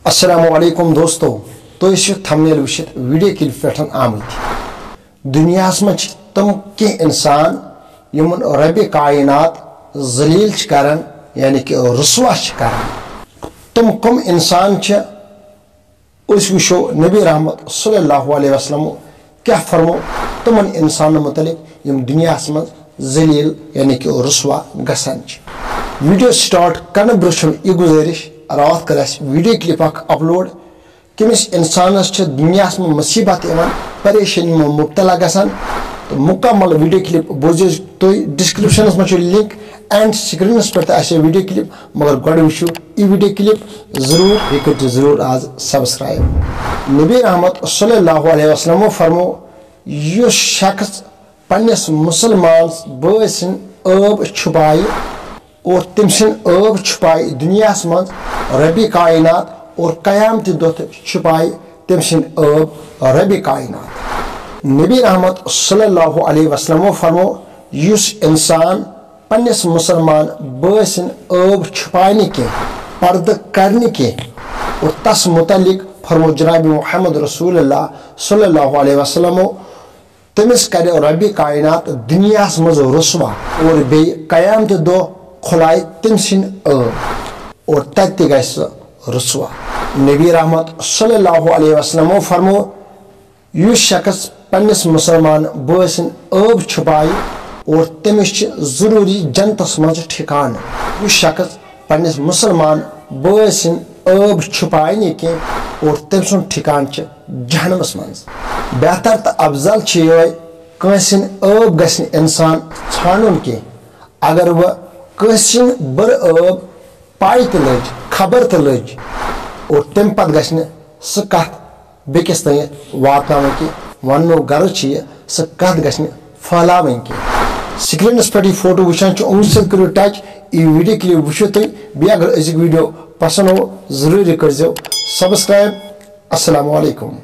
अस्सलामुअलैकुम दोस्तों तो थंबनेल वुचित वीडियो क्लिप पे आमत दुनिया मज तम के इंसान यमन रब कायनात जलील करान यानी कि रुसवा करान तम कम इंसान वो नबी रहमत सल्लल्लाहु अलैहि वसल्लम क्या फरमो तमन इंसान मुतलिक यम दुनिया मज जलील यानी कि रुसवा गसान वीडियो स्टार्ट करने ब्रोह यह गुजारिश रात कर वीडियो क्लिप अपलोड कमिस इंसानस दुनिया में मुसीबत परेशानी में मुब्तला गसान तो मुकम्मल वीडियो क्लिप बोझ तुम डिस्क्रिप्शन में लिंक एंड स्क्रीन पे वीडियो क्लिप मगर गो वो यह वीडियो क्लिप जरूर आज सब्सक्राइब नबी रहमत सल्लल्लाहु अलैहि वसल्लम फरमो यह शख्स पन्नस मुसलमान भाई सिंह आब छुपाई और तम आब छुपाई दुनिया मज रबी कायनात और कयामत दह छुपाई तम आब रबी कायनात नबी रहमत सल्लल्लाहु अलैहि वसल्लम फरमो युस इंसान पन्नस मुसलमान भाई सिंह आब छुपाने के पर्द करने के और तस मुतलिक फरमो जनाब मुहम्मद रसूलुल्लाह सल्लल्लाहु अलैहि वसल्लम तमिस कर रबी कायनात दुनिया मज रुसवा और बे कयामत दह खुलाए तम आब और तत रुसवा नबी रहमत सल्लल्लाहु अलैहि वसल्लम फरमो युस शख्स पन्नस मुसलमान भाई सिंह आब छुपाई और तमिस जरूरी जन्नतस मज ठिकान युस शख्स पन्नस मुसलमान भाई सिंह आब छुपाई नहीं के और तम सुन ठिकान जहनमस मज बेहतर तो अफजल कसिन आब गस इंसान छान के अगर वह कसिन बर आब पाई तो लज खबर तो लज और तम पत गि सह कत बेकिस तक वातन कि वन गर्ज सह कत गि फैलावन कि स्क्रीनस पे फोटो वुचान उंगली सत करो टच यह वीडियो क्लिप वो तुम बे अगर अजुक वीडियो पसंद हो जरूर कर सब्सक्राइब। अस्सलामु अलैकुम।